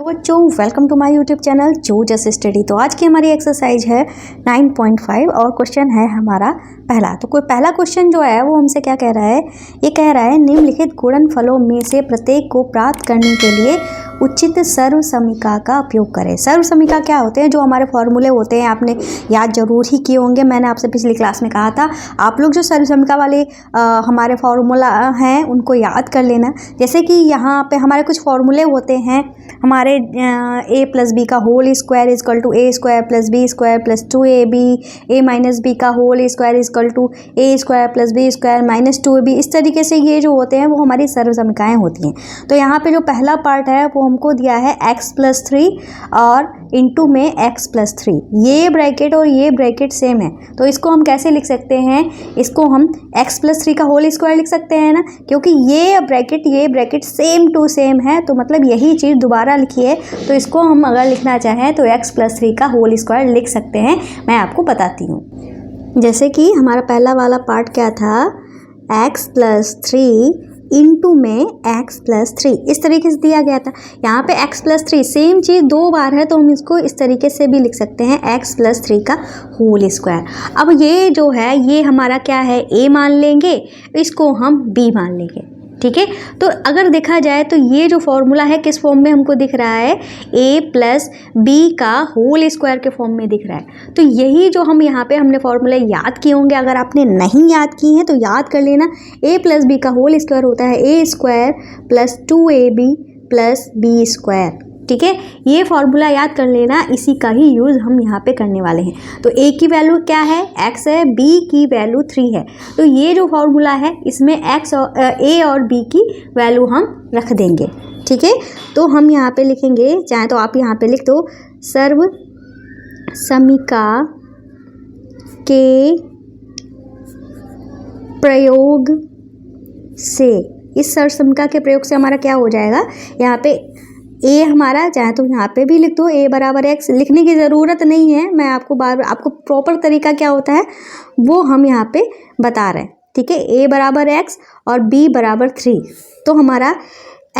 तो बच्चों welcome to my YouTube channel जो जस्ट स्टडी। तो आज की हमारी एक्सरसाइज है 9.5 और क्वेश्चन है हमारा पहला। तो कोई पहला क्वेश्चन जो है वो हमसे क्या कह रहा है, ये कह रहा है निम्नलिखित गुणनफलों में से प्रत्येक को प्राप्त करने के लिए उचित सर्वसमीका का उपयोग करें। सर्वसमीका क्या होते हैं, जो हमारे फॉर्मूले होते हैं आपने याद जरूर ही किए होंगे। मैंने आपसे पिछली क्लास में कहा था आप लोग जो सर्वसमीका वाले हमारे फॉर्मूला हैं उनको याद कर लेना। जैसे कि यहाँ पे हमारे कुछ फॉर्मूले होते हैं हमारे a प्लस बी का whole square is equal to A square plus B square plus 2ab, a minus B का whole square is equal to A square plus B square minus 2ab। इस तरीके से ये जो होते हैं वो हमारी सर्वसमीकाएं होती हैं। तो यहाँ पे जो पहला पार्ट है वो हमको दिया है x+3 और इनटू में x+3। ये ब्रैकेट और ये ब्रैकेट सेम है, तो इसको हम कैसे लिख सकते हैं, इसको हम x+3 का होल स्क्वायर लिख सकते हैं ना, क्योंकि ये ब्रैकेट सेम टू सेम है। तो मतलब यही चीज़ दोबारा लिखिए, तो इसको हम अगर लिखना चाहें तो x+3 का होल स्क्वायर लिख सकते हैं। मैं आपको बताती हूँ। जैसे कि हमारा पहला वाला पार्ट क्या था, x+3 इनटू में x+3 इस तरीके से दिया गया था। यहाँ पे x+3 सेम चीज़ दो बार है, तो हम इसको इस तरीके से भी लिख सकते हैं x+3 का होल स्क्वायर। अब ये जो है ये हमारा क्या है, a मान लेंगे, इसको हम b मान लेंगे। ठीक है, तो अगर देखा जाए तो ये जो फॉर्मूला है किस फॉर्म में हमको दिख रहा है, a प्लस बी का होल स्क्वायर के फॉर्म में दिख रहा है। तो यही जो हम यहाँ पे हमने फॉर्मूला याद किए होंगे, अगर आपने नहीं याद किए हैं तो याद कर लेना। a प्लस बी का होल स्क्वायर होता है a square plus 2ab plus B square. ठीक है, ये फॉर्मूला याद कर लेना, इसी का ही यूज़ हम यहाँ पे करने वाले हैं। तो a की वैल्यू क्या है, x है, b की वैल्यू 3 है। तो ये जो फॉर्मूला है इसमें x और a और b की वैल्यू हम रख देंगे। ठीक है, तो हम यहाँ पे लिखेंगे, चाहे तो आप यहाँ पे लिख दो सर्वसमीका के प्रयोग से। इस सर्वसमीका के प्रयोग से हमारा क्या हो जाएगा, यहाँ पे a हमारा, चाहे तो यहाँ पे भी लिख दो a बराबर x, लिखने की ज़रूरत नहीं है। मैं आपको आपको प्रॉपर तरीका क्या होता है वो हम यहाँ पे बता रहे हैं। ठीक है, a बराबर x और b बराबर 3। तो हमारा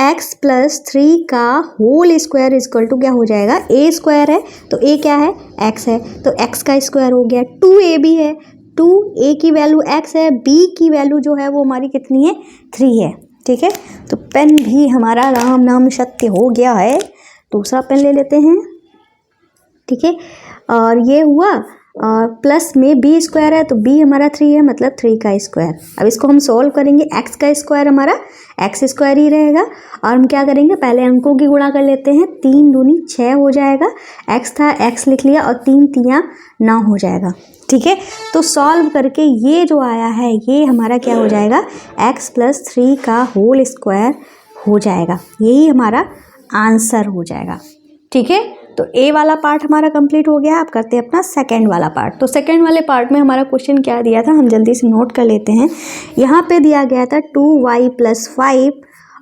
x+3 का होल स्क्वायर इजक्वल टू क्या हो जाएगा, a स्क्वायर है तो a क्या है, x है, तो x का स्क्वायर हो गया। 2ab है, 2a की वैल्यू x है, b की वैल्यू जो है वो हमारी कितनी है, 3 है। ठीक है, तो पेन भी हमारा राम नाम सत्य हो गया है। दूसरा पेन ले लेते हैं। ठीक है, और ये हुआ, और प्लस में b स्क्वायर है तो b हमारा 3 है, मतलब 3 का स्क्वायर। अब इसको हम सॉल्व करेंगे, x का स्क्वायर हमारा x स्क्वायर ही रहेगा। और हम क्या करेंगे, पहले अंकों की गुणा कर लेते हैं। 3 दूनी 6 हो जाएगा, x था x लिख लिया, और 3 तियाँ 9 हो जाएगा। ठीक है, तो सॉल्व करके ये जो आया है ये हमारा क्या हो जाएगा, x+3 का होल स्क्वायर हो जाएगा। यही हमारा आंसर हो जाएगा। ठीक है, तो a वाला पार्ट हमारा कंप्लीट हो गया। अब करते हैं अपना सेकंड वाला पार्ट। तो सेकंड वाले पार्ट में हमारा क्वेश्चन क्या दिया था, हम जल्दी से नोट कर लेते हैं। यहाँ पे दिया गया था 2y + 5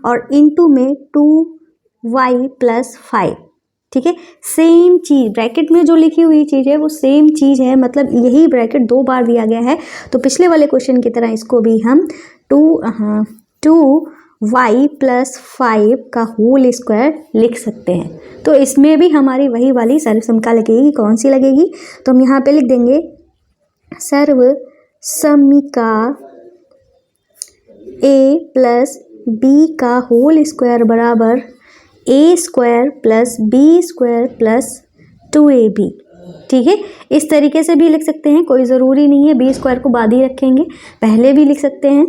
और इनटू में 2y + 5। ठीक है, सेम चीज़ ब्रैकेट में जो लिखी हुई चीज़ है वो सेम चीज़ है, मतलब यही ब्रैकेट दो बार दिया गया है। तो पिछले वाले क्वेश्चन की तरह इसको भी हम 2y + 5 का होल स्क्वायर लिख सकते हैं। तो इसमें भी हमारी वही वाली सर्वसमीका लगेगी। कौन सी लगेगी, तो हम यहाँ पे लिख देंगे सर्वसमीका a + b का होल स्क्वायर बराबर a square plus b square plus 2ab। ठीक है, इस तरीके से भी लिख सकते हैं, कोई ज़रूरी नहीं है b स्क्वायर को बाद ही रखेंगे, पहले भी लिख सकते हैं।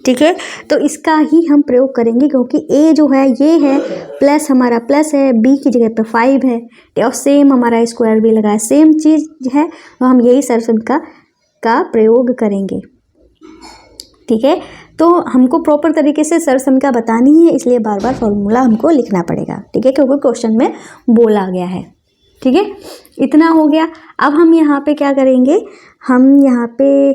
ठीक है, तो इसका ही हम प्रयोग करेंगे, क्योंकि a जो है ये है प्लस, हमारा प्लस है, b की जगह पे 5 है, और सेम हमारा स्क्वायर भी लगा है, सेम चीज़ है, तो हम यही सर्वसमीका का प्रयोग करेंगे। ठीक है, तो हमको प्रॉपर तरीके से सर्वसमीका बतानी है, इसलिए बार बार फॉर्मूला हमको लिखना पड़ेगा। ठीक है, क्योंकि क्वेश्चन में बोला गया है। ठीक है, इतना हो गया। अब हम यहाँ पे क्या करेंगे, हम यहाँ पे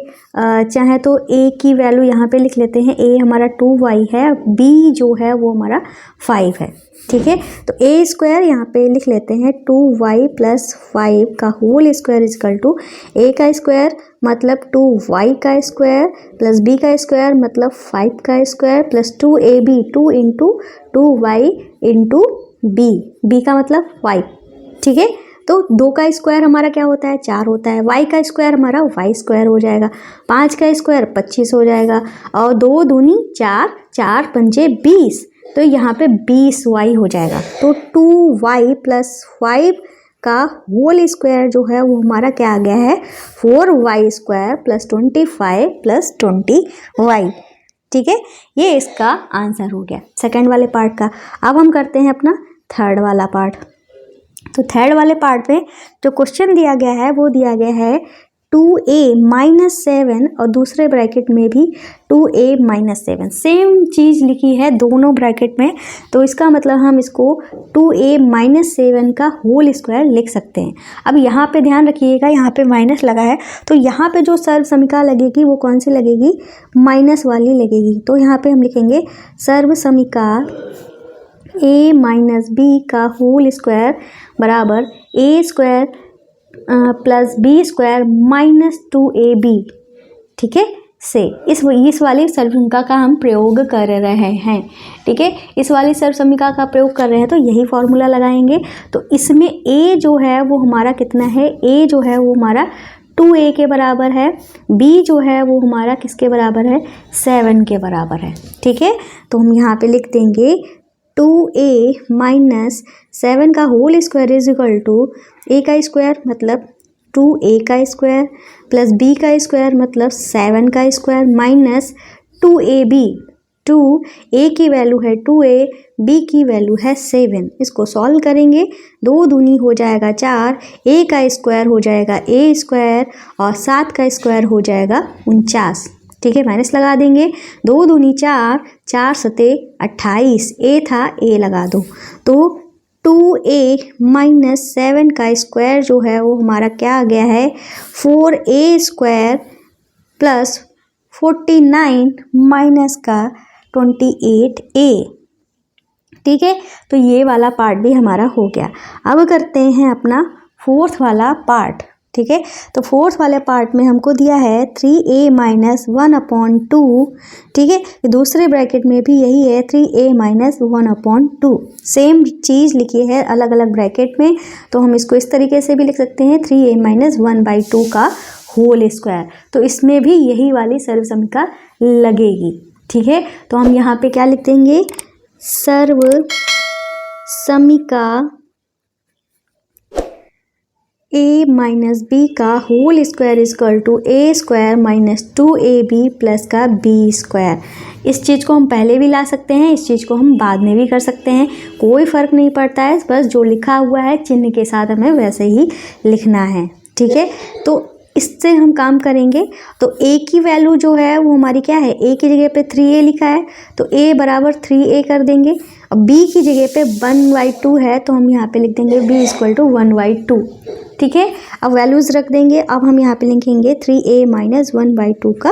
चाहे तो a की वैल्यू यहाँ पे लिख लेते हैं। a हमारा 2y है, b जो है वो हमारा 5 है। ठीक है, तो a स्क्वायर यहाँ पे लिख लेते हैं 2y + 5 का whole square is equal to a का स्क्वायर मतलब 2y का स्क्वायर प्लस b का स्क्वायर मतलब 5 का square plus 2ab 2 × 2y × B, B का मतलब y, ठीक है। तो 2 का स्क्वायर हमारा क्या होता है, 4 होता है। y का स्क्वायर हमारा y स्क्वायर हो जाएगा। 5 का स्क्वायर 25 हो जाएगा। और 2 दूनी 4, 4 पंजे 20, तो यहाँ पे 20y हो जाएगा। तो 2y प्लस 5 का होल स्क्वायर जो है वो हमारा क्या आ गया है, 4y square plus 25 plus 20y, ठीक है। ये इसका आंसर हो गया सेकंड वाले पार्ट का। अब हम करते हैं अपना थर्ड वाला पार्ट। तो थर्ड वाले पार्ट में जो क्वेश्चन दिया गया है वो दिया गया है 2a माइनस 7 और दूसरे ब्रैकेट में भी 2a माइनस 7, सेम चीज़ लिखी है दोनों ब्रैकेट में। तो इसका मतलब हम इसको 2a माइनस 7 का होल स्क्वायर लिख सकते हैं। अब यहाँ पे ध्यान रखिएगा, यहाँ पे माइनस लगा है, तो यहाँ पे जो सर्व समीका लगेगी वो कौन सी लगेगी, माइनस वाली लगेगी। तो यहाँ पे हम लिखेंगे सर्व समीका a माइनस बी का होल स्क्वायर बराबर a square plus B square minus 2ab, ठीक है। से इस वाली सर्व समीका का हम प्रयोग कर रहे हैं, ठीक है। इस वाली सर्व समीका का प्रयोग कर रहे हैं तो यही फॉर्मूला लगाएंगे। तो इसमें a जो है वो हमारा कितना है, a जो है वो हमारा 2a के बराबर है, b जो है वो हमारा किसके बराबर है, 7 के बराबर है, ठीक है। तो हम यहाँ पे लिख देंगे 2a माइनस 7 का whole square is equal to a का स्क्वायर मतलब 2a का स्क्वायर प्लस b का स्क्वायर मतलब 7 का स्क्वायर माइनस 2ab, 2a की वैल्यू है 2a, b की वैल्यू है 7। इसको सॉल्व करेंगे, 2 दूनी हो जाएगा 4, a का स्क्वायर हो जाएगा a स्क्वायर और 7 का स्क्वायर हो जाएगा 49, ठीक है। माइनस लगा देंगे, 2 दूनी 4, 4 सते 28, a था a लगा दो। तो 2a माइनस 7 का स्क्वायर जो है वो हमारा क्या आ गया है, 4a स्क्वायर प्लस 49 माइनस का 28a, ठीक है। तो ये वाला पार्ट भी हमारा हो गया। अब करते हैं अपना फोर्थ वाला पार्ट, ठीक है। तो फोर्थ वाले पार्ट में हमको दिया है 3a माइनस 1/2, ठीक है। दूसरे ब्रैकेट में भी यही है 3a माइनस 1/2, सेम चीज़ लिखी है अलग अलग ब्रैकेट में। तो हम इसको इस तरीके से भी लिख सकते हैं 3a माइनस 1/2 का होल स्क्वायर। तो इसमें भी यही वाली सर्व समीका लगेगी, ठीक है। तो हम यहाँ पे क्या लिख देंगे, सर्व समीका a माइनस बी का whole square is equal to a square minus 2ab plus का b स्क्वायर। इस चीज़ को हम पहले भी ला सकते हैं, इस चीज़ को हम बाद में भी कर सकते हैं, कोई फ़र्क नहीं पड़ता है। बस जो लिखा हुआ है चिन्ह के साथ हमें वैसे ही लिखना है, ठीक है। तो इससे हम काम करेंगे। तो a की वैल्यू जो है वो हमारी क्या है, a की जगह पे 3a लिखा है तो a बराबर 3a कर देंगे। अब b की जगह पे 1/2 है तो हम यहाँ पे लिख देंगे b इक्वल टू 1/2, ठीक है। अब वैल्यूज़ रख देंगे। अब हम यहाँ पे लिखेंगे 3a माइनस 1/2 का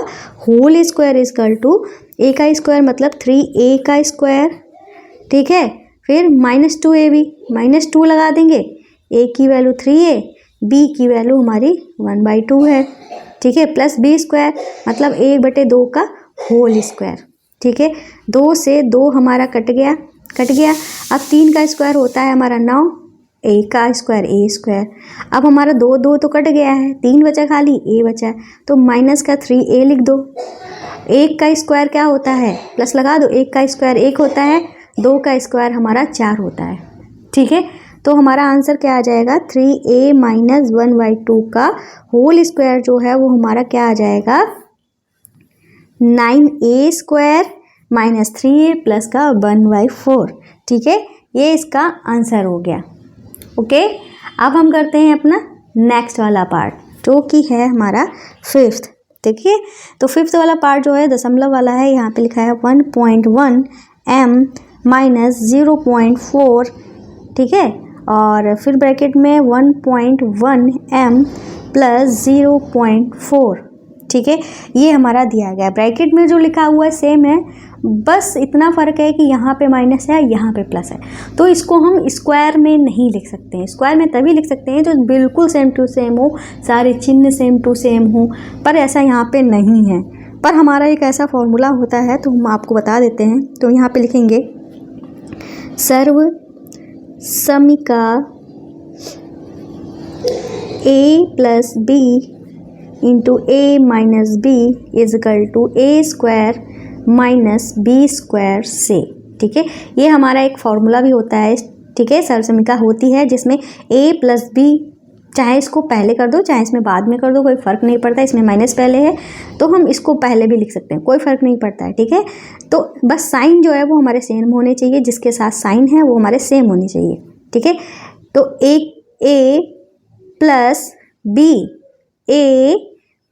whole square is equal to a का स्क्वायर मतलब 3a का स्क्वायर, ठीक है। फिर माइनस 2ab, माइनस 2 लगा देंगे, a की वैल्यू 3a, b की वैल्यू हमारी 1/2 है, ठीक है, प्लस b स्क्वायर मतलब 1/2 का होल स्क्वायर, ठीक है। 2 से 2 हमारा कट गया। अब 3 का स्क्वायर होता है हमारा 9, a का स्क्वायर a स्क्वायर। अब हमारा 2 तो कट गया है, 3 बचा खाली, a बचा है तो माइनस का 3a लिख दो। 1 का स्क्वायर क्या होता है, प्लस लगा दो, 1 का स्क्वायर 1 होता है, 2 का स्क्वायर हमारा 4 होता है, ठीक है। तो हमारा आंसर क्या आ जाएगा, 3a माइनस 1/2 का होल स्क्वायर जो है वो हमारा क्या आ जाएगा, 9a square minus 3a plus का 1/4, ठीक है। ये इसका आंसर हो गया, ओके। अब हम करते हैं अपना नेक्स्ट वाला पार्ट जो कि है हमारा फिफ्थ, देखिए। तो फिफ्थ वाला पार्ट जो है दशमलव वाला है, यहाँ पे लिखा है 1.1 m माइनस 0.4, ठीक है। और फिर ब्रैकेट में 1.1 m प्लस 0.4, ठीक है। ये हमारा दिया गया, ब्रैकेट में जो लिखा हुआ है सेम है, बस इतना फ़र्क है कि यहाँ पे माइनस है, यहाँ पे प्लस है। तो इसको हम स्क्वायर में नहीं लिख सकते हैं, स्क्वायर में तभी लिख सकते हैं जो बिल्कुल सेम टू सेम हो, सारे चिन्ह सेम टू सेम हो, पर ऐसा यहाँ पे नहीं है। पर हमारा एक ऐसा फॉर्मूला होता है तो हम आपको बता देते हैं। तो यहाँ पे लिखेंगे सर्व समीका a plus b into a minus b is equal to A square minus b square से। ठीक है, ये हमारा एक फॉर्मूला भी होता है। ठीक है, सरल समीका होती है जिसमें a प्लस बी, चाहे इसको पहले कर दो चाहे इसमें बाद में कर दो, कोई फ़र्क नहीं पड़ता। इसमें माइनस पहले है तो हम इसको पहले भी लिख सकते हैं, कोई फ़र्क नहीं पड़ता है। ठीक है, तो बस साइन जो है वो हमारे सेम होने चाहिए, जिसके साथ साइन है वो हमारे सेम होनी चाहिए। ठीक है, तो एक a plus b, a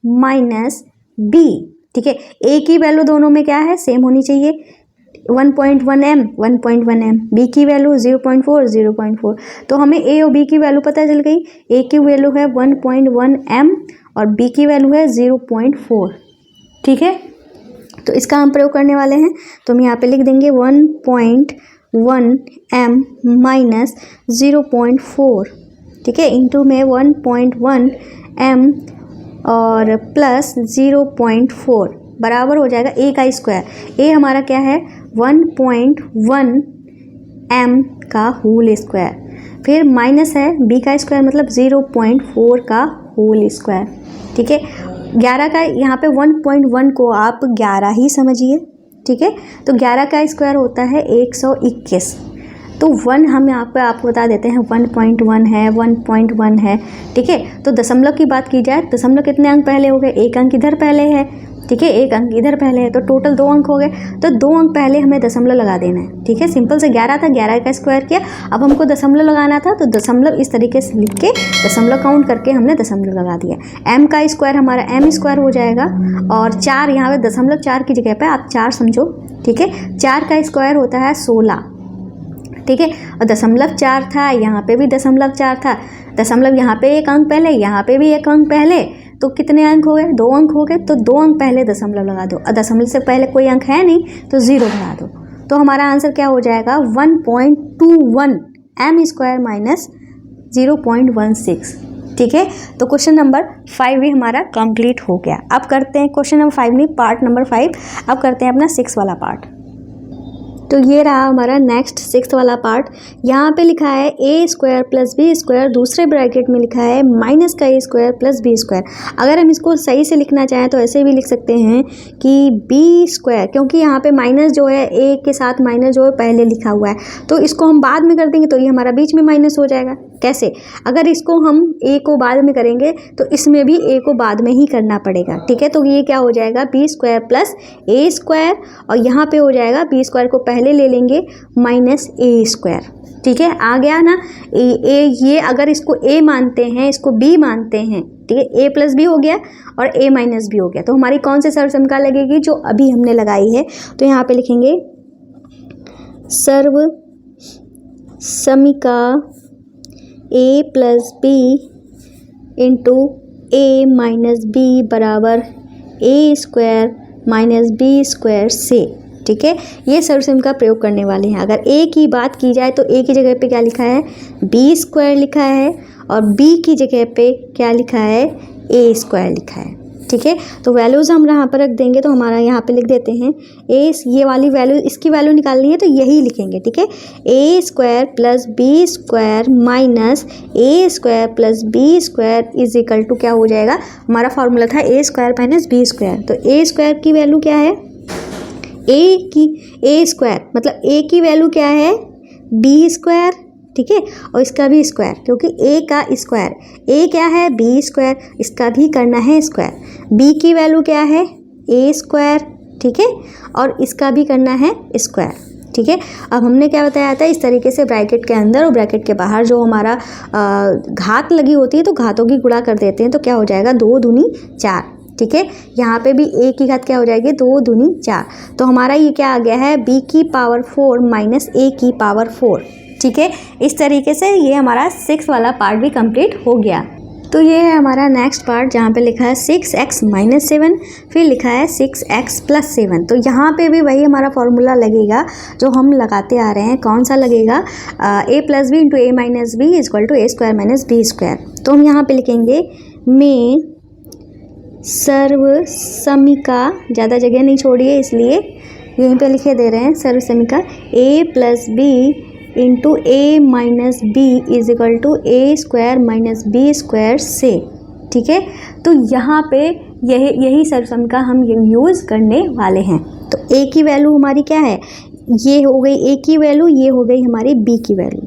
minus b. ठीक है, a की वैल्यू दोनों में क्या है, सेम होनी चाहिए, 1.1 m 1.1 m, बी की वैल्यू 0.4 0.4। तो हमें a और b की वैल्यू पता चल गई। a की वैल्यू है 1.1 m और b की वैल्यू है 0.4। ठीक है, तो इसका हम प्रयोग करने वाले हैं, तो हम यहाँ पे लिख देंगे 1.1 m माइनस 0.4। ठीक है, इंटू में 1.1 m और प्लस 0.4 बराबर हो जाएगा a का स्क्वायर। a हमारा क्या है, 1.1 m का होल स्क्वायर, फिर माइनस है b का स्क्वायर मतलब 0.4 का होल स्क्वायर। ठीक है, 11 का यहाँ पे 1.1 को आप 11 ही समझिए। ठीक है, तो 11 का स्क्वायर होता है 121। तो 1 हम यहाँ पे आपको बता देते हैं 1.1 है, 1.1 है। ठीक है, तो दशमलव की बात की जाए, दशमलव कितने अंक पहले हो गए, एक अंक इधर पहले है। ठीक है, एक अंक इधर पहले है, तो टोटल 2 अंक हो गए, तो 2 अंक पहले हमें दशमलव लगा देना है। ठीक है, सिंपल से 11 था, 11 का स्क्वायर किया, अब हमको दशमलव लगाना था, तो दशमलव इस तरीके से लिख के दशमलव काउंट करके हमने दशमलव लगा दिया। m का स्क्वायर हमारा m स्क्वायर हो जाएगा, और 4 यहाँ पे दशमलव 4 की जगह पे आप 4 समझो। ठीक है, 4 का स्क्वायर होता है 16। ठीक है, और दशमलव 4 था, यहाँ पे भी दशमलव 4 था, दशमलव यहाँ पे एक अंक पहले, यहाँ पे भी एक अंक पहले, तो कितने अंक हो गए, 2 अंक हो गए, तो 2 अंक पहले दशमलव लगा दो, और दशमलव से पहले कोई अंक है नहीं तो 0 बढ़ा दो, तो हमारा आंसर क्या हो जाएगा 1.21 m स्क्वायर माइनस 0.16। ठीक है, तो क्वेश्चन नंबर 5 भी हमारा कंप्लीट हो गया। अब करते हैं क्वेश्चन नंबर 5 नहीं, पार्ट नंबर 5। अब करते हैं अपना 6 वाला पार्ट। तो ये रहा हमारा नेक्स्ट 6 वाला पार्ट। यहाँ पे लिखा है a square plus B square, दूसरे ब्रैकेट में लिखा है माइनस का a square plus B square. अगर हम इसको सही से लिखना चाहें तो ऐसे भी लिख सकते हैं कि b स्क्वायर, क्योंकि यहाँ पे माइनस जो है a के साथ माइनस जो है पहले लिखा हुआ है, तो इसको हम बाद में कर देंगे तो ये हमारा बीच में माइनस हो जाएगा। कैसे, अगर इसको हम a को बाद में करेंगे तो इसमें भी a को बाद में ही करना पड़ेगा। ठीक है, तो ये क्या हो जाएगा b square plus a square, और यहाँ पे हो जाएगा b स्क्वायर को पहले ले लेंगे माइनस a स्क्वायर। ठीक है, आ गया ना ये अगर इसको a मानते हैं, इसको b मानते हैं, ठीक है, a प्लस बी हो गया और a माइनस बी हो गया, तो हमारी कौन सी सर्व समीकरण लगेगी, जो अभी हमने लगाई है। तो यहाँ पे लिखेंगे सर्व समीका a plus b into a minus b बराबर a square minus b square से। ठीक है, ये सर्व समीकरण का प्रयोग करने वाले हैं। अगर a की बात की जाए तो a की जगह पे क्या लिखा है, b स्क्वायर लिखा है, और b की जगह पे क्या लिखा है, a स्क्वायर लिखा है। ठीक है, तो वैल्यूज़ हम यहाँ पर रख देंगे, तो हमारा यहाँ पे लिख देते हैं a, ये वाली वैल्यू, इसकी वैल्यू निकालनी है तो यही लिखेंगे। ठीक है, a square plus B square minus a square plus B square is equal to क्या हो जाएगा, हमारा फॉर्मूला था a square minus b square. तो a स्क्वायर की वैल्यू क्या है, a स्क्वायर मतलब a की वैल्यू क्या है, b स्क्वायर। ठीक है, और इसका भी स्क्वायर, क्योंकि a का स्क्वायर, a क्या है, b स्क्वायर, इसका भी करना है स्क्वायर। b की वैल्यू क्या है, a स्क्वायर। ठीक है, और इसका भी करना है स्क्वायर। ठीक है, अब हमने क्या बताया था, इस तरीके से ब्रैकेट के अंदर और ब्रैकेट के बाहर जो हमारा घात लगी होती है तो घातों की गुणा कर देते हैं, तो क्या हो जाएगा 2 दूनी 4। ठीक है, यहाँ पे भी a की घात क्या हो जाएगी, 2 दूनी 4। तो हमारा ये क्या आ गया है, b की पावर 4 माइनस a की पावर 4। ठीक है, इस तरीके से ये हमारा 6 वाला पार्ट भी कंप्लीट हो गया। तो ये है हमारा नेक्स्ट पार्ट, जहाँ पे लिखा है 6x माइनस 7, फिर लिखा है 6x प्लस 7। तो यहाँ पे भी वही हमारा फॉर्मूला लगेगा जो हम लगाते आ रहे हैं। कौन सा लगेगा, a plus b into a minus b is equal to A square minus b square. तो हम यहाँ पे लिखेंगे में सर्व समीका, ज़्यादा जगह नहीं छोड़िए इसलिए यहीं पे लिखे दे रहे हैं, सर्व समीका a plus b into a minus b is equal to A square minus b square से। ठीक है, तो यहाँ पे यही सरसम हम यूज़ करने वाले हैं। तो ए की वैल्यू हमारी क्या है, ये हो गई ए की वैल्यू, ये हो गई हमारी बी की वैल्यू।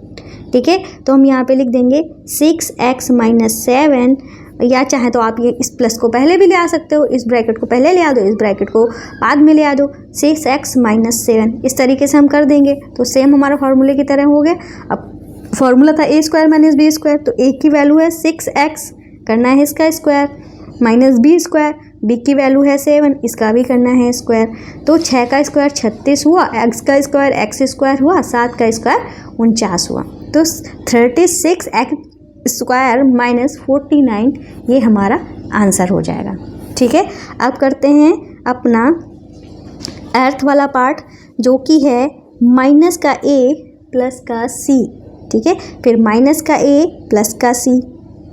ठीक है, तो हम यहाँ पे लिख देंगे 6x माइनस 7, या चाहे तो आप ये इस प्लस को पहले भी ले आ सकते हो, इस ब्रैकेट को पहले ले आ दो, इस ब्रैकेट को बाद में ले आ दो, 6x माइनस 7 इस तरीके से हम कर देंगे। तो सेम हमारा फार्मूले की तरह हो गया। अब फार्मूला था a square minus b square, तो ए की वैल्यू है 6x, करना है इसका square, minus b square, b की वैल्यू है 7, इसका भी करना है स्क्वायर। तो 6 का स्क्वायर 36 हुआ, x का स्क्वायर x स्क्वायर हुआ, 7 का स्क्वायर 49 हुआ। तो 36x स्क्वायर माइनस 49 ये हमारा आंसर हो जाएगा। ठीक है, अब करते हैं अपना अर्थ वाला पार्ट, जो कि है माइनस का a प्लस का c। ठीक है, फिर माइनस का a प्लस का c।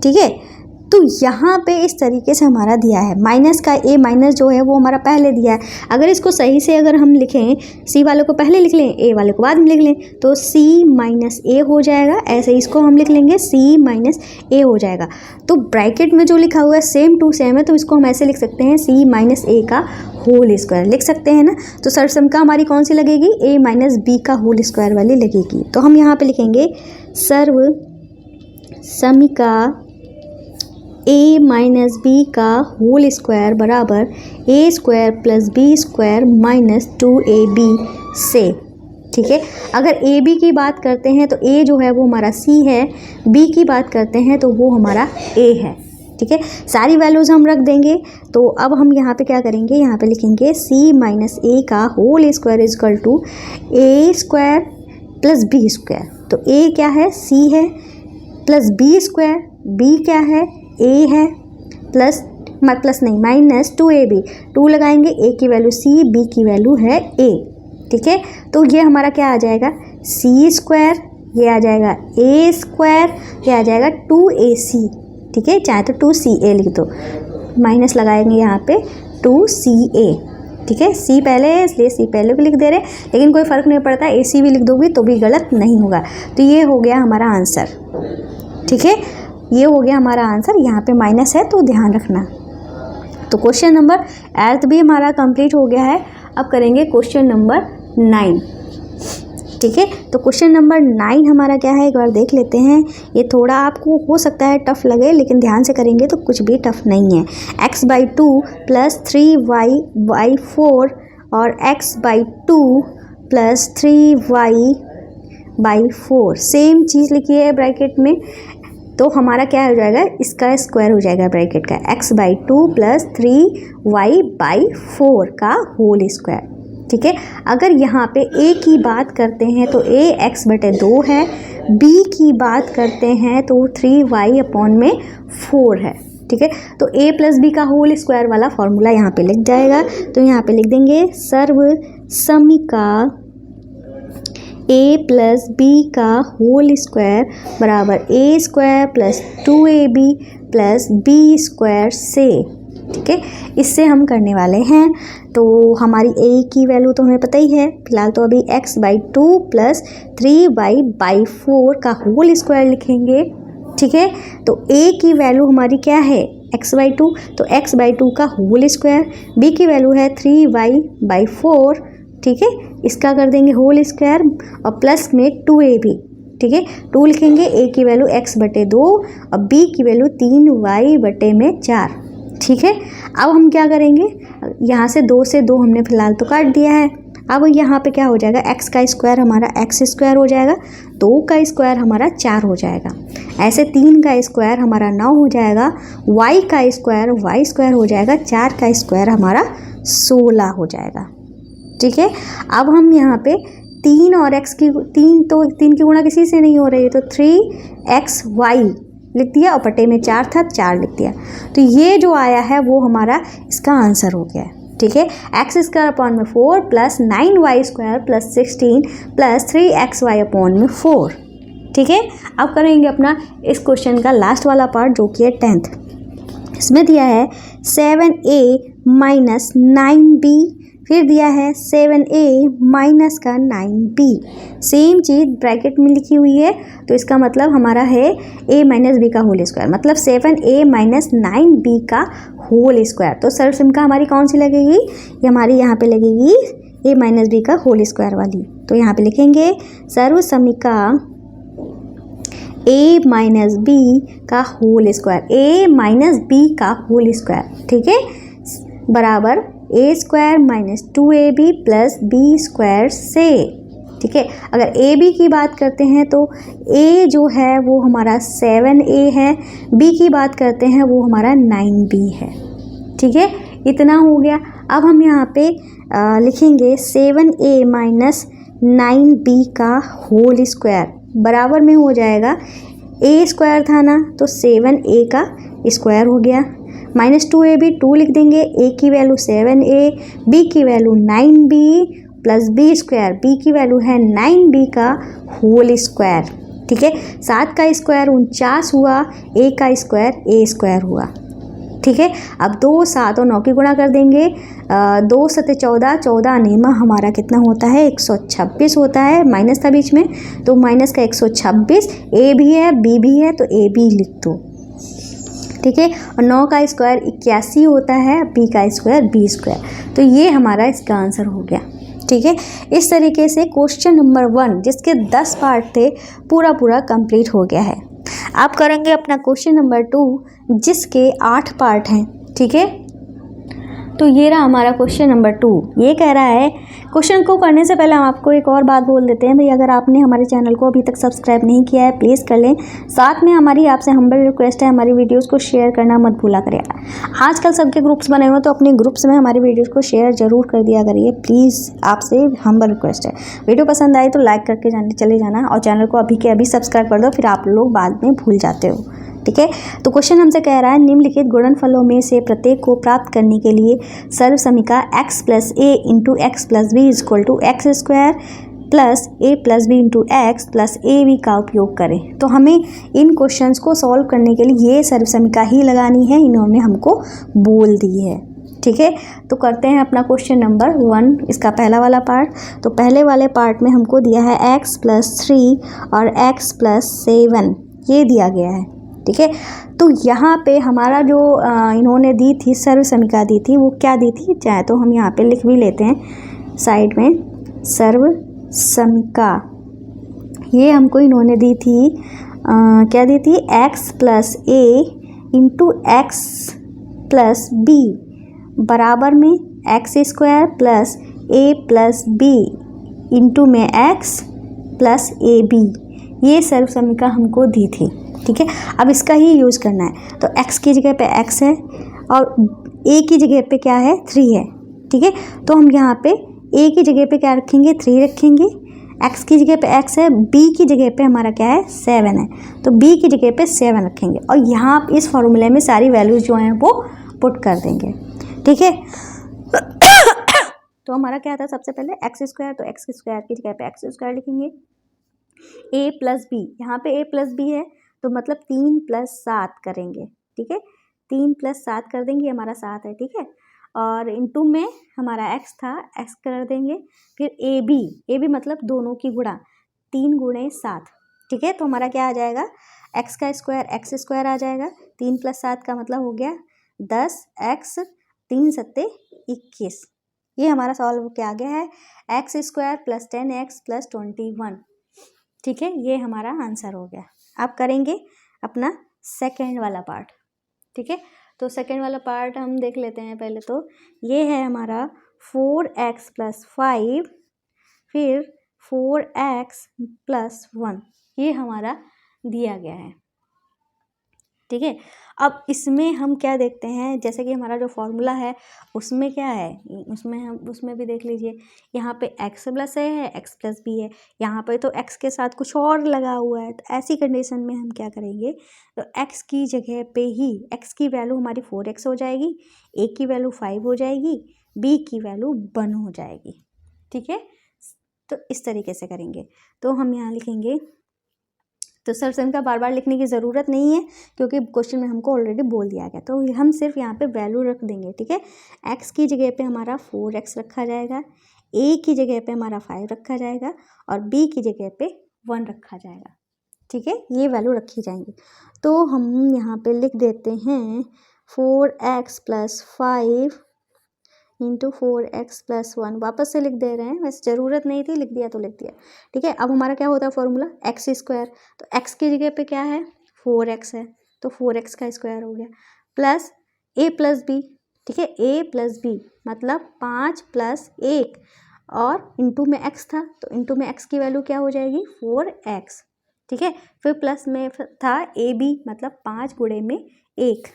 ठीक है, तो यहाँ पे इस तरीके से हमारा दिया है, माइनस का a, माइनस जो है वो हमारा पहले दिया है। अगर इसको सही से अगर हम लिखें, c वाले को पहले लिख लें, a वाले को बाद में लिख लें, तो c माइनस a हो जाएगा। ऐसे इसको हम लिख लेंगे c माइनस a हो जाएगा। तो ब्रैकेट में जो लिखा हुआ है सेम टू सेम है, तो इसको हम ऐसे लिख सकते हैं c माइनस a का होल स्क्वायर लिख सकते हैं ना। तो सरसमका हमारी कौन सी लगेगी, a माइनस b का होल स्क्वायर वाली लगेगी। तो हम यहाँ पे लिखेंगे सर्व समीका a माइनस बी का होल स्क्वायर बराबर a square plus B square minus 2ab से। ठीक है, अगर ए बी की बात करते हैं तो a जो है वो हमारा c है, b की बात करते हैं तो वो हमारा a है। ठीक है, सारी वैल्यूज़ हम रख देंगे। तो अब हम यहाँ पे क्या करेंगे, यहाँ पे लिखेंगे c माइनस a का whole square is equal to a square plus B square. तो a क्या है, c है, प्लस बी स्क्वायर, b क्या है, a है, प्लस नहीं माइनस 2ab, 2 लगाएंगे, a की वैल्यू c, b की वैल्यू है a। ठीक है, तो ये हमारा क्या आ जाएगा, c स्क्वायर, ये आ जाएगा a स्क्वायर, ये आ जाएगा 2ac। ठीक है, चाहे तो 2ca लिख दो, माइनस लगाएंगे यहाँ पे 2ca। ठीक है, c पहले है इसलिए c पहले भी लिख दे रहे हैं, लेकिन कोई फ़र्क नहीं पड़ता, ac भी लिख दोगे तो भी गलत नहीं होगा। तो ये हो गया हमारा आंसर। ठीक है, ये हो गया हमारा आंसर। यहाँ पे माइनस है तो ध्यान रखना। तो क्वेश्चन नंबर अर्थ भी हमारा कंप्लीट हो गया है। अब करेंगे क्वेश्चन नंबर 9। ठीक है, तो क्वेश्चन नंबर 9 हमारा क्या है, एक बार देख लेते हैं। ये थोड़ा आपको हो सकता है टफ लगे, लेकिन ध्यान से करेंगे तो कुछ भी टफ नहीं है। x/2 प्लस 3y/4 और x/2 प्लस 3y/4 सेम चीज़ लिखी है ब्रैकेट में। तो हमारा क्या हो जाएगा, इसका स्क्वायर हो जाएगा ब्रैकेट का, x/2 प्लस 3y/4 का होल स्क्वायर। ठीक है, अगर यहाँ पे a की बात करते हैं तो a x/2 है, b की बात करते हैं तो 3y/4 है। ठीक है, तो a प्लस b का होल स्क्वायर वाला फॉर्मूला यहाँ पे लिख जाएगा। तो यहाँ पे लिख देंगे सर्व समीका a प्लस b का होल स्क्वायर बराबर a square plus 2ab plus b square से। ठीक है, इससे हम करने वाले हैं। तो हमारी a की वैल्यू तो हमें पता ही है, फिलहाल तो अभी x/2 प्लस 3y/4 का होल स्क्वायर लिखेंगे। ठीक है, तो a की वैल्यू हमारी क्या है, x/2, तो x/2 का होल स्क्वायर, b की वैल्यू है 3y/4। ठीक है, इसका कर देंगे होल स्क्वायर और प्लस में 2ab। ठीक है, 2 लिखेंगे, a की वैल्यू x/2 और b की वैल्यू 3y/4। ठीक है, अब हम क्या करेंगे, यहाँ से 2 हमने फिलहाल तो काट दिया है। अब यहाँ पे क्या हो जाएगा, x का स्क्वायर हमारा x स्क्वायर हो जाएगा, 2 का स्क्वायर हमारा 4 हो जाएगा, ऐसे 3 का स्क्वायर हमारा 9 हो जाएगा, y का स्क्वायर y स्क्वायर हो जाएगा, 4 का स्क्वायर हमारा 16 हो जाएगा। ठीक है, अब हम यहाँ पे 3 और x की 3 की गुणा किसी से नहीं हो रही है, तो 3xy लिख दिया और पट्टे में 4 था, 4 लिख दिया। तो ये जो आया है वो हमारा इसका आंसर हो गया है। ठीक है, x² plus 9y² plus 16 plus 3xy/4। ठीक है, अब करेंगे अपना इस क्वेश्चन का लास्ट वाला पार्ट, जो कि है 10th। इसमें दिया है 7a माइनस 9b फिर दिया है 7a माइनस का 9b, सेम चीज़ ब्रैकेट में लिखी हुई है, तो इसका मतलब हमारा है a माइनस बी का होल स्क्वायर, मतलब 7a माइनस 9b का होल स्क्वायर। तो सर्वसमीका हमारी कौन सी लगेगी, ये हमारी यहाँ पे लगेगी a माइनस बी का होल स्क्वायर वाली। तो यहाँ पे लिखेंगे सर्वसमीका a माइनस बी का whole square, a minus B का होल स्क्वायर, ठीक है, बराबर a square minus 2ab plus B square से, ठीक है। अगर ए बी की बात करते हैं तो a जो है वो हमारा 7a है, b की बात करते हैं वो हमारा 9b है, ठीक है। इतना हो गया। अब हम यहाँ पे लिखेंगे 7a माइनस 9b का होल स्क्वायर, बराबर में हो जाएगा a स्क्वायर था ना, तो 7a का स्क्वायर हो गया, माइनस 2ab 2 लिख देंगे, a की वैल्यू 7a, b की value 9b plus B square, b की वैल्यू है 9b का होल स्क्वायर, ठीक है। 7 का स्क्वायर 49 हुआ, a का स्क्वायर a स्क्वायर हुआ, ठीक है। अब 2 7 और 9 की गुणा कर देंगे, 2 7 14, 14 नियमा हमारा कितना होता है 126 होता है, माइनस था बीच में तो माइनस का 126, a भी है b भी है तो a b लिख दो, ठीक है। और 9 का स्क्वायर 81 होता है, b का स्क्वायर b स्क्वायर, तो ये हमारा इसका आंसर हो गया, ठीक है। इस तरीके से क्वेश्चन नंबर 1 जिसके 10 पार्ट थे पूरा कंप्लीट हो गया है। आप करेंगे अपना क्वेश्चन नंबर 2 जिसके 8 पार्ट हैं, ठीक है। तो ये रहा हमारा क्वेश्चन नंबर 2। ये कह रहा है, क्वेश्चन को करने से पहले हम आपको एक और बात बोल देते हैं भाई, अगर आपने हमारे चैनल को अभी तक सब्सक्राइब नहीं किया है प्लीज़ कर लें, साथ में हमारी आपसे हम्बल रिक्वेस्ट है हमारी वीडियोस को शेयर करना मत भूला करिए। आजकल सबके ग्रुप्स बने हुए हैं तो अपने ग्रुप्स में हमारी वीडियोज़ को शेयर जरूर कर दिया करिए प्लीज़, आपसे हम्बल रिक्वेस्ट है। वीडियो पसंद आई तो लाइक करके चले जाना और चैनल को अभी के अभी सब्सक्राइब कर दो, फिर आप लोग बाद में भूल जाते हो, ठीक है। तो क्वेश्चन हमसे कह रहा है निम्नलिखित गुणनफलों में से प्रत्येक को प्राप्त करने के लिए सर्वसमीका x plus a into x plus b is equal to x square plus a plus b into x plus a b का उपयोग करें। तो हमें इन क्वेश्चंस को सॉल्व करने के लिए ये सर्वसमीका ही लगानी है, इन्होंने हमको बोल दी है, ठीक है। तो करते हैं अपना क्वेश्चन नंबर 1, इसका पहला वाला पार्ट। तो पहले वाले पार्ट में हमको दिया है x प्लस 3 और x प्लस 7, ये दिया गया है, ठीक है। तो यहाँ पे हमारा जो इन्होंने दी थी सर्वसमीका दी थी, वो क्या दी थी, चाहे तो हम यहाँ पे लिख भी लेते हैं साइड में, सर्वसमीका ये हमको इन्होंने दी थी, क्या दी थी, x plus a into x plus B बराबर में x square plus a plus b into में एक्स प्लस ए बी, ये सर्वसमीका हमको दी थी, ठीक है। अब इसका ही यूज़ करना है, तो x की जगह पे x है और a की जगह पे क्या है 3 है, ठीक है। तो हम यहाँ पे a की जगह पे क्या रखेंगे 3 रखेंगे, x की जगह पे x है, b की जगह पे हमारा क्या है 7 है, तो b की जगह पे 7 रखेंगे और यहाँ इस फॉर्मूले में सारी वैल्यूज़ जो हैं वो पुट कर देंगे, ठीक है। तो हमारा क्या था, सबसे पहले एक्स स्क्वायर, तो एक्स स्क्वायर की जगह पे एक्स स्क्वायर लिखेंगे, a प्लस बी, यहाँ पे a प्लस बी है तो मतलब 3 प्लस 7 करेंगे, ठीक है, 3 प्लस 7 कर देंगे, हमारा 7 है, ठीक है। और इनटू में हमारा x था, x कर देंगे, फिर ए बी मतलब दोनों की गुणा, 3 गुणे 7, ठीक है। तो हमारा क्या आ जाएगा, x का स्क्वायर एक्स स्क्वायर आ जाएगा, 3 प्लस 7 का मतलब हो गया 10x, 3 सत्ते 21, ये हमारा सॉल्व क्या आ गया है, x square plus 10x plus 21, ठीक है, ये हमारा आंसर हो गया। आप करेंगे अपना सेकेंड वाला पार्ट, ठीक है। तो सेकेंड वाला पार्ट हम देख लेते हैं पहले, तो ये है हमारा 4x प्लस 5 फिर 4x प्लस 1, ये हमारा दिया गया है, ठीक है। अब इसमें हम क्या देखते हैं, जैसे कि हमारा जो फॉर्मूला है उसमें क्या है, उसमें भी देख लीजिए, यहाँ पे x प्लस है, x प्लस बी है, यहाँ पे तो x के साथ कुछ और लगा हुआ है, तो ऐसी कंडीशन में हम क्या करेंगे, तो x की जगह पे ही x की वैल्यू हमारी 4x हो जाएगी, a की वैल्यू 5 हो जाएगी, b की वैल्यू 1 हो जाएगी, ठीक है। तो इस तरीके से करेंगे, तो हम यहाँ लिखेंगे तो सर्वसम का बार बार लिखने की ज़रूरत नहीं है क्योंकि क्वेश्चन में हमको ऑलरेडी बोल दिया गया। तो हम सिर्फ यहाँ पे वैल्यू रख देंगे, ठीक है। x की जगह पे हमारा 4x रखा जाएगा, a की जगह पे हमारा 5 रखा जाएगा और b की जगह पे 1 रखा जाएगा, ठीक है। ये वैल्यू रखी जाएंगी। तो हम यहाँ पे लिख देते हैं 4x + 5 इंटू 4x + 1, वापस से लिख दे रहे हैं, वैसे ज़रूरत नहीं थी, लिख दिया तो लिख दिया, ठीक है। अब हमारा क्या होता है फॉर्मूला, x²। तो x की जगह पे क्या है, 4x है, तो 4x का स्क्वायर हो गया, प्लस a + b, ठीक है। a + b मतलब 5 + 1 और इंटू में x था, तो इंटू में x की वैल्यू क्या हो जाएगी, 4x, ठीक है। फिर प्लस में था ab मतलब 5 गुणे में 1,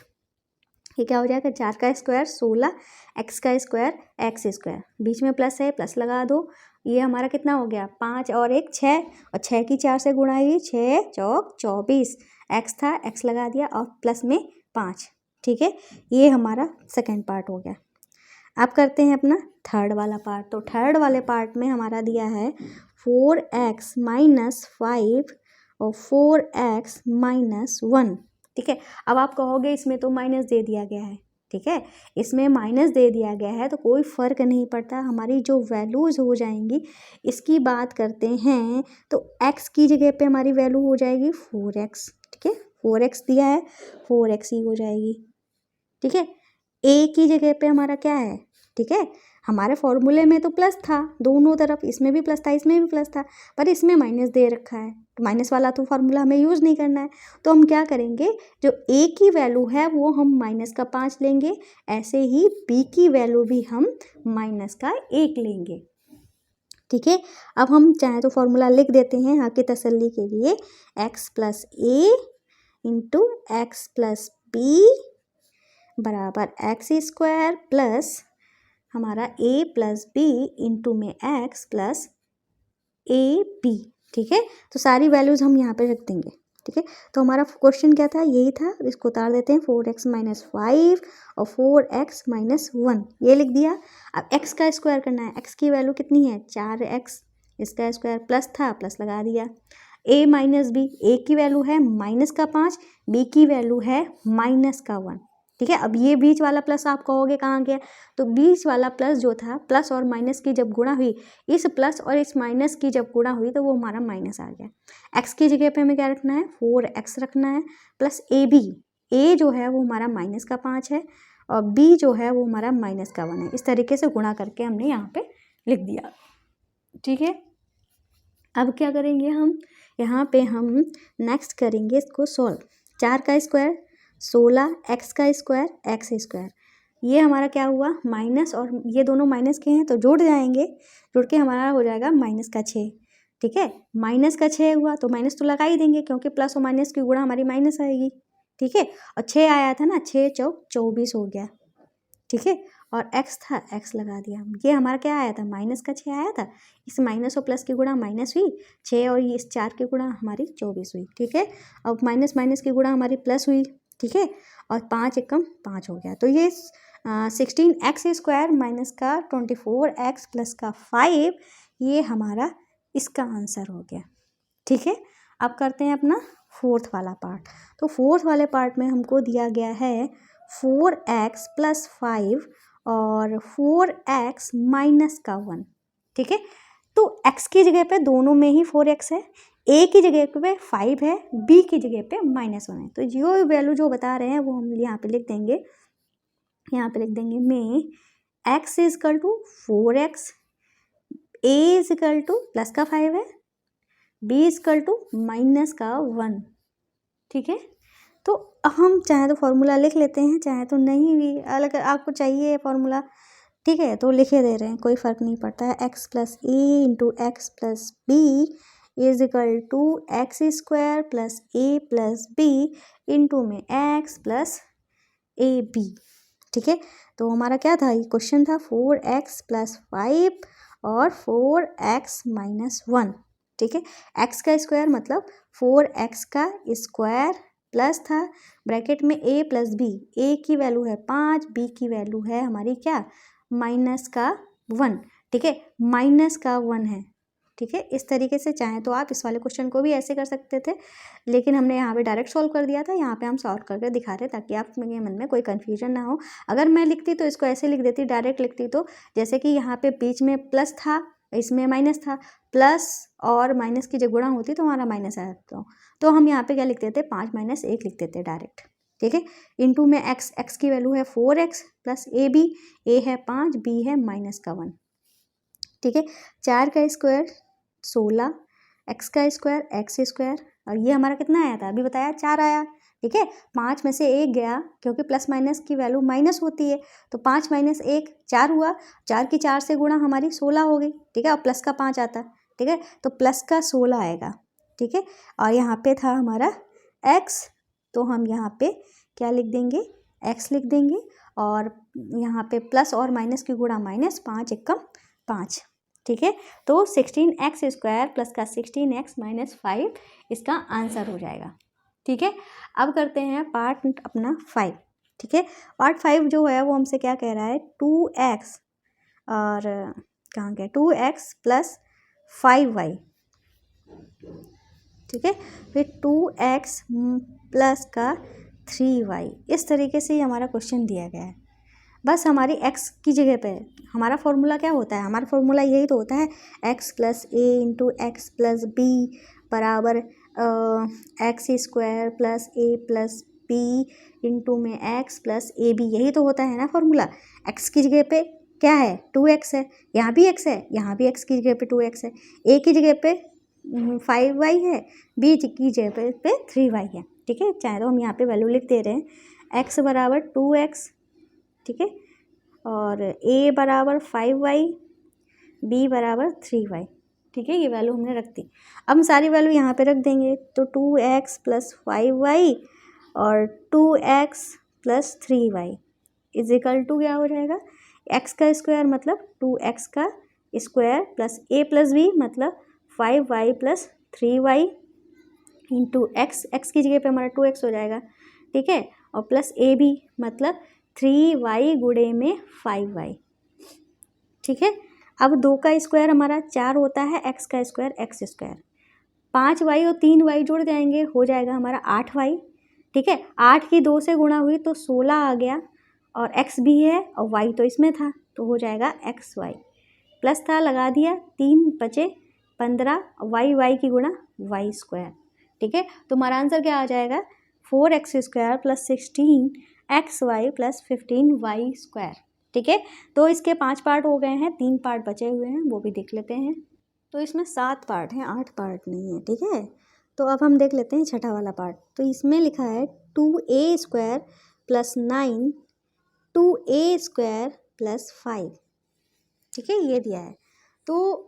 ये क्या हो जाएगा, 4 का स्क्वायर 16, x का स्क्वायर x², बीच में प्लस है, प्लस लगा दो। ये हमारा कितना हो गया, 5 और 1 6, और 6 की 4 से गुणा हुई, 6 चौक 24, x था, x लगा दिया और प्लस में 5, ठीक है। ये हमारा सेकेंड पार्ट हो गया। अब करते हैं अपना थर्ड वाला पार्ट। तो थर्ड वाले पार्ट में हमारा दिया है 4x - 5 और 4x - 1, ठीक है। अब आप कहोगे इसमें तो माइनस दे दिया गया है, ठीक है, इसमें माइनस दे दिया गया है तो कोई फ़र्क नहीं पड़ता, हमारी जो वैल्यूज़ हो जाएंगी। इसकी बात करते हैं तो x की जगह पे हमारी वैल्यू हो जाएगी 4x, ठीक है, 4x दिया है, 4x ही हो जाएगी, ठीक है। a की जगह पे हमारा क्या है, ठीक है, हमारे फॉर्मूले में तो प्लस था दोनों तरफ, इसमें भी प्लस था, इसमें भी प्लस था, पर इसमें माइनस दे रखा है, तो माइनस वाला तो फार्मूला हमें यूज़ नहीं करना है। तो हम क्या करेंगे, जो a की वैल्यू है वो हम -5 लेंगे, ऐसे ही b की वैल्यू भी हम -1 लेंगे, ठीक है। अब हम चाहें तो फॉर्मूला लिख देते हैं यहाँ की तसल्ली के लिए, x + a into x + b बराबर x² प्लस हमारा a + b इंटू में x + ab, ठीक है। तो सारी वैल्यूज़ हम यहाँ पे रख देंगे, ठीक है। तो हमारा क्वेश्चन क्या था, यही था, इसको उतार देते हैं, 4x - 5 और 4x - 1, ये लिख दिया। अब x का स्क्वायर करना है, x की वैल्यू कितनी है, 4x, इसका स्क्वायर प्लस था, प्लस लगा दिया। a - b, a की वैल्यू है -5, b की वैल्यू है -1, ठीक है। अब ये बीच वाला प्लस आप कहोगे कहाँ गया, तो बीच वाला प्लस जो था, प्लस और माइनस की जब गुणा हुई, इस प्लस और इस माइनस की जब गुणा हुई तो वो हमारा माइनस आ गया। x की जगह पे हमें क्या रखना है, 4x रखना है, प्लस ab, a जो है वो हमारा -5 है और b जो है वो हमारा -1 है। इस तरीके से गुणा करके हमने यहाँ पे लिख दिया, ठीक है। अब क्या करेंगे हम, यहाँ पे हम नेक्स्ट करेंगे इसको सॉल्व। 4 का स्क्वायर 16, x का स्क्वायर x², ये हमारा क्या हुआ, माइनस, और ये दोनों माइनस के हैं तो जुड़ जाएंगे, जुड़ के हमारा हो जाएगा -6, ठीक है। -6 हुआ तो माइनस तो लगा ही देंगे क्योंकि प्लस और माइनस की गुणा हमारी माइनस आएगी, ठीक है। और 6 आया था ना, 6 चौक 24 हो गया, ठीक है। और x था, x लगा दिया। ये हमारा क्या आया था, -6 आया था, इस माइनस और प्लस की गुणा माइनस हुई, 6 और इस 4 की गुणा हमारी 24 हुई, ठीक है। अब माइनस माइनस की गुणा हमारी प्लस हुई, ठीक है, और 5 एकम 5 हो गया। तो ये 16x² माइनस का 24x प्लस का 5, ये हमारा इसका आंसर हो गया, ठीक है। अब करते हैं अपना फोर्थ वाला पार्ट। तो फोर्थ वाले पार्ट में हमको दिया गया है 4x + 5 और 4x - 1, ठीक है। तो x की जगह पे दोनों में ही 4x है, a की जगह पे 5 है, b की जगह पे -1 है। तो जो वैल्यू जो बता रहे हैं वो हम यहाँ पे लिख देंगे, यहाँ पे लिख देंगे में x = 4x, a = प्लस का 5 है, b = -1, ठीक है। तो हम चाहे तो फॉर्मूला लिख लेते हैं, चाहे तो नहीं भी, अलग आपको चाहिए फॉर्मूला, ठीक है, तो लिखे दे रहे हैं, कोई फ़र्क नहीं पड़ता है। x + a into x + b = x² plus a plus b into में x प्लस ab, ठीक है। तो हमारा क्या था, ये क्वेश्चन था 4x + 5 और 4x - 1, ठीक है। x का स्क्वायर मतलब 4x का स्क्वायर प्लस था, ब्रैकेट में a + b, a की वैल्यू है 5, b की वैल्यू है हमारी क्या, -1, ठीक है, -1 है, ठीक है। इस तरीके से चाहें तो आप इस वाले क्वेश्चन को भी ऐसे कर सकते थे, लेकिन हमने यहाँ पे डायरेक्ट सॉल्व कर दिया था। यहाँ पे हम सॉल्व करके दिखा रहे ताकि आपके मन में कोई कन्फ्यूजन ना हो। अगर मैं लिखती तो इसको ऐसे लिख देती, डायरेक्ट लिखती तो, जैसे कि यहाँ पे बीच में प्लस था, इसमें माइनस था, प्लस और माइनस की जब गुणा होती तो हमारा माइनस आ जाता, तो हम यहाँ पे क्या लिख देते, 5 - 1 लिख देते डायरेक्ट, ठीक है। इंटू में एक्स की वैल्यू है 4x प्लस ए है 5, बी है -1, ठीक है। 4 का स्क्वायर 16, एक्स का स्क्वायर एक्स स्क्वायर, और ये हमारा कितना आया था अभी बताया, 4 आया, ठीक है। 5 में से 1 गया क्योंकि प्लस माइनस की वैल्यू माइनस होती है, तो 5 - 1 4 हुआ, 4 की 4 से गुणा हमारी 16 हो गई, ठीक है। और प्लस का 5 आता, ठीक है, तो प्लस का 16 आएगा, ठीक है। और यहाँ पे था हमारा x, तो हम यहाँ पे क्या लिख देंगे, x लिख देंगे, और यहाँ पे प्लस और माइनस की गुणा माइनस, 5 एकम 5, ठीक है। तो 16x स्क्वायर प्लस का 16x - 5 इसका आंसर हो जाएगा, ठीक है। अब करते हैं पार्ट अपना 5, ठीक है। पार्ट 5 जो है वो हमसे क्या कह रहा है, 2x, और कहाँ गया, 2x प्लस 5y, ठीक है। फिर 2x प्लस का 3y, इस तरीके से हमारा क्वेश्चन दिया गया है। बस हमारी x की जगह पे हमारा फॉर्मूला क्या होता है, हमारा फॉर्मूला यही तो होता है, x plus a into x plus B बराबर x square plus a plus b into में एक्स प्लस ए बी, यही तो होता है ना फॉर्मूला। x की जगह पे क्या है, 2x है, यहाँ भी x है, यहाँ भी x की जगह पे 2x है, a की जगह पे 5y है, b की जगह पे 3y है, ठीक है। चाहे तो हम यहाँ पे वैल्यू लिख दे रहे हैं, x बराबर 2x, ठीक है, और a बराबर 5y, b बराबर 3y, ठीक है। ये वैल्यू हमने रख दी। अब हम सारी वैल्यू यहाँ पे रख देंगे, तो 2x प्लस 5y और 2x plus 3y is equal to क्या हो जाएगा, x का स्क्वायर मतलब 2x का square plus a plus b मतलब 5y plus 3y into x की जगह पे हमारा 2x हो जाएगा, ठीक है, और प्लस ए बी मतलब 3y गुणे में 5y, ठीक है। अब 2 का स्क्वायर हमारा 4 होता है, x का स्क्वायर x स्क्वायर, 5y और 3y जुड़ जाएंगे, हो जाएगा हमारा 8y, ठीक है। 8 की 2 से गुणा हुई तो 16 आ गया, और x भी है और y तो इसमें था, तो हो जाएगा xy, प्लस था लगा दिया, 3 बचे 15, y की गुणा y स्क्वायर, ठीक है। तो हमारा आंसर क्या आ जाएगा, 4x square plus 16xy plus 15y square, ठीक है। तो इसके 5 पार्ट हो गए हैं, 3 पार्ट बचे हुए हैं, वो भी देख लेते हैं। तो इसमें 7 पार्ट हैं, 8 पार्ट नहीं है, ठीक है। तो अब हम देख लेते हैं छठा वाला पार्ट। तो इसमें लिखा है 2a square plus 9 2a square plus 5, ठीक है, ये दिया है। तो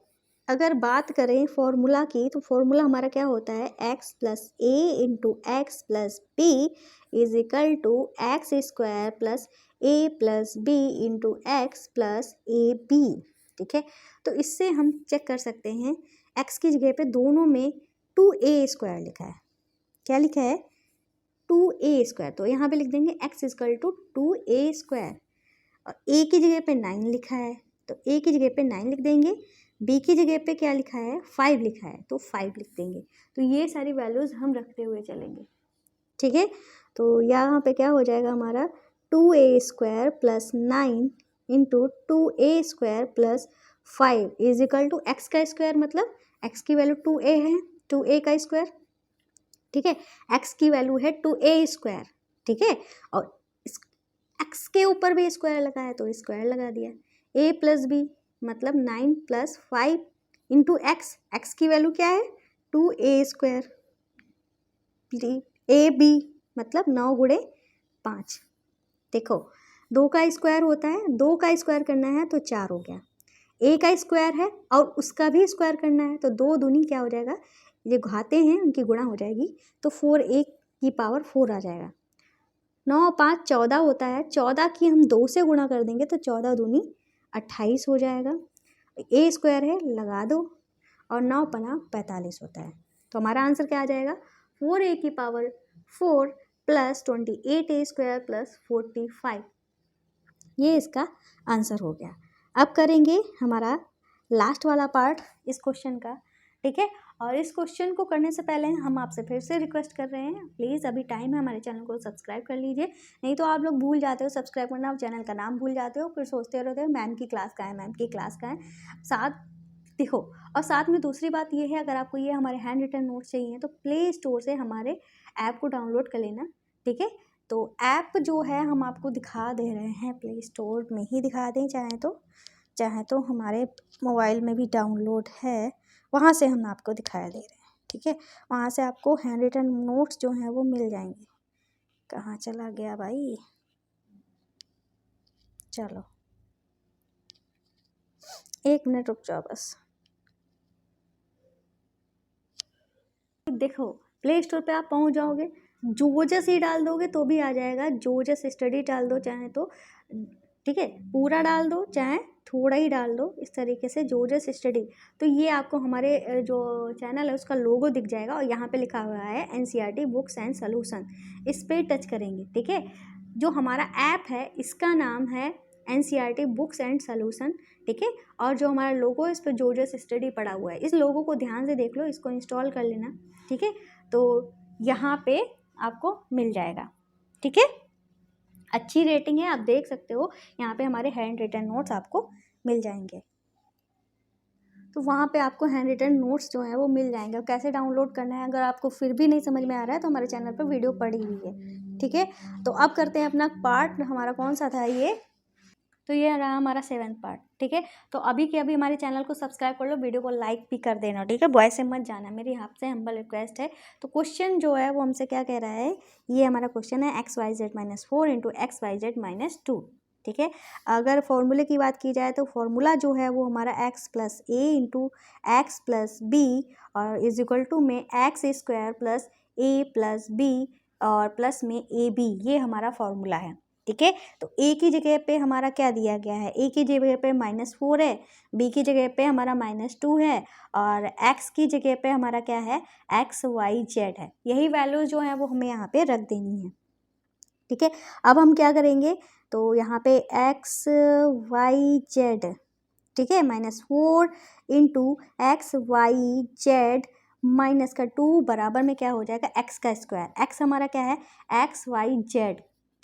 अगर बात करें फॉर्मूला की, तो फॉर्मूला हमारा क्या होता है, x plus a into x plus b is equal to x square plus a plus b into x plus a b, ठीक है। तो इससे हम चेक कर सकते हैं, x की जगह पे दोनों में 2a स्क्वायर लिखा है, क्या लिखा है, 2a स्क्वायर, तो यहाँ पे लिख देंगे x equal to 2a square, और a की जगह पे 9 लिखा है, तो a की जगह पे 9 लिख देंगे, b की जगह पे क्या लिखा है, 5 लिखा है, तो 5 लिख देंगे। तो ये सारी वैल्यूज़ हम रखते हुए चलेंगे, ठीक है। तो यहाँ पे क्या हो जाएगा हमारा, 2a square plus 9 into 2a square plus 5 is equal to x का स्क्वायर, मतलब x की वैल्यू 2a है, 2a का स्क्वायर, ठीक है, x की वैल्यू है 2a स्क्वायर, ठीक है, और x के ऊपर भी स्क्वायर लगा है तो स्क्वायर लगा दिया, a प्लस बी मतलब 9 प्लस 5 इंटू एक्स की वैल्यू क्या है, 2a स्क्वायर, ए बी मतलब 9 गुणे 5, देखो 2 का स्क्वायर होता है, 2 का स्क्वायर करना है तो 4 हो गया, a का स्क्वायर है और उसका भी स्क्वायर करना है, तो 2 दूनी क्या हो जाएगा, ये घाते हैं उनकी गुणा हो जाएगी, तो 4a की पावर 4 आ जाएगा, 9 5 14 होता है, 14 की हम 2 से गुणा कर देंगे तो 14 दूनी 28 हो जाएगा, a स्क्वायर है लगा दो, और 9 पना 45 होता है, तो हमारा आंसर क्या आ जाएगा, 4a की power 4 plus 28a square plus 45, ये इसका आंसर हो गया। अब करेंगे हमारा लास्ट वाला पार्ट इस क्वेश्चन का, ठीक है। और इस क्वेश्चन को करने से पहले हम आपसे फिर से रिक्वेस्ट कर रहे हैं, प्लीज़ अभी टाइम है, हमारे चैनल को सब्सक्राइब कर लीजिए। नहीं तो आप लोग भूल जाते हो सब्सक्राइब करना, चैनल का नाम भूल जाते हो, फिर सोचते रहते हो मैम की क्लास कहाँ है, मैम की क्लास कहाँ है। साथ देखो, और साथ में दूसरी बात ये है, अगर आपको ये हमारे हैंड रिटन नोट्स चाहिए तो प्ले स्टोर से हमारे ऐप को डाउनलोड कर लेना, ठीक है। तो ऐप जो है हम आपको दिखा दे रहे हैं, प्ले स्टोर में ही दिखा दें, चाहे तो हमारे मोबाइल में भी डाउनलोड है, वहाँ से हम आपको दिखाया दे रहे हैं, ठीक है। वहाँ से आपको हैंड रिटन नोट्स जो हैं वो मिल जाएंगे। कहाँ चला गया भाई, चलो 1 मिनट रुक जाओ बस। देखो प्ले स्टोर पे आप पहुंच जाओगे, जोजस ही डाल दोगे तो भी आ जाएगा, जोजस स्टडी डाल दो चाहे तो, ठीक है, पूरा डाल दो चाहे थोड़ा ही डाल दो, इस तरीके से जोजस स्टडी। तो ये आपको हमारे जो चैनल है उसका लोगो दिख जाएगा और यहाँ पे लिखा हुआ है NCERT बुक्स एंड सॉल्यूशन, इस पर टच करेंगे, ठीक है। जो हमारा ऐप है इसका नाम है NCERT बुक्स एंड सॉल्यूशन, ठीक है। और जो हमारा लोगो है इस पर जोजस स्टडी पड़ा हुआ है, इस लोगो को ध्यान से देख लो, इसको इंस्टॉल कर लेना, ठीक है। तो यहाँ पे आपको मिल जाएगा, ठीक है। अच्छी रेटिंग है, आप देख सकते हो यहाँ पे हमारे हैंड रिटन नोट्स आपको मिल जाएंगे। तो वहाँ पे आपको हैंड रिटन नोट्स जो है वो मिल जाएंगे। और कैसे डाउनलोड करना है अगर आपको फिर भी नहीं समझ में आ रहा है तो हमारे चैनल पर वीडियो पड़ी हुई है, ठीक है। तो अब करते हैं अपना पार्ट, हमारा कौन सा था ये, तो ये रहा हमारा 7th पार्ट, ठीक है। तो अभी के अभी हमारे चैनल को सब्सक्राइब कर लो, वीडियो को लाइक भी कर देना, ठीक है। बॉय से मत जाना, मेरी आपसे हम्बल रिक्वेस्ट है। तो क्वेश्चन जो है वो हमसे क्या कह रहा है, ये हमारा क्वेश्चन है XYZ - 4 × XYZ - 2, ठीक है। अगर फॉर्मूले की बात की जाए तो फॉर्मूला जो है वो हमारा x + a × x + b और = में x² + a + b और प्लस में ab, ये हमारा फॉर्मूला है, ठीक है। तो a की जगह पे हमारा क्या दिया गया है, a की जगह पे -4 है, b की जगह पे हमारा -2 है और x की जगह पे हमारा क्या है, XYZ है। यही वैल्यूज जो है वो हमें यहाँ पे रख देनी है, ठीक है। अब हम क्या करेंगे, तो यहाँ पे XYZ, ठीक है, -4 × XYZ -2 बराबर में क्या हो जाएगा, x का स्क्वायर, x हमारा क्या है XYZ,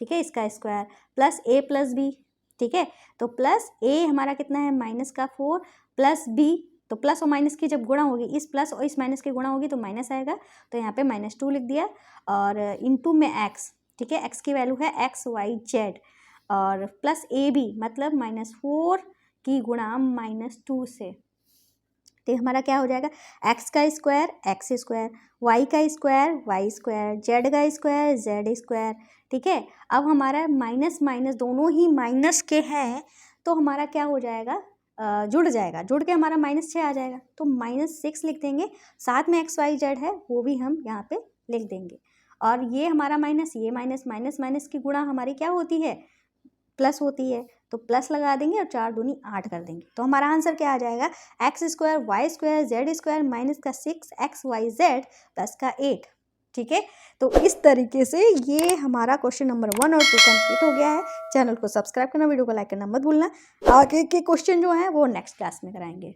ठीक है, इसका स्क्वायर प्लस a + b, ठीक है। तो प्लस a हमारा कितना है -4 प्लस b, तो प्लस और माइनस की जब गुणा होगी, इस प्लस और इस माइनस की गुणा होगी तो माइनस आएगा, तो यहाँ पे -2 लिख दिया और इनटू में x, ठीक है, x की वैल्यू है XYZ और प्लस ab मतलब -4 की गुणा -2 से, तो हमारा क्या हो जाएगा, x का स्क्वायर x², y का स्क्वायर y², z का स्क्वायर z², ठीक है। अब हमारा माइनस माइनस दोनों ही माइनस के हैं तो हमारा क्या हो जाएगा, जुड़ जाएगा, जुड़ के हमारा -6 आ जाएगा, तो -6 लिख देंगे, साथ में XYZ है वो भी हम यहाँ पे लिख देंगे। और ये हमारा माइनस, ये माइनस, माइनस माइनस की गुणा हमारी क्या होती है, प्लस होती है, तो प्लस लगा देंगे और 4 दूनी 8 कर देंगे, तो हमारा आंसर क्या आ जाएगा, x² y² z² -6 XYZ +8, ठीक है। तो इस तरीके से ये हमारा क्वेश्चन नंबर 1 और 2 कंप्लीट हो गया है। चैनल को सब्सक्राइब करना, वीडियो को लाइक करना मत भूलना। आगे के क्वेश्चन जो हैं वो नेक्स्ट क्लास में कराएंगे।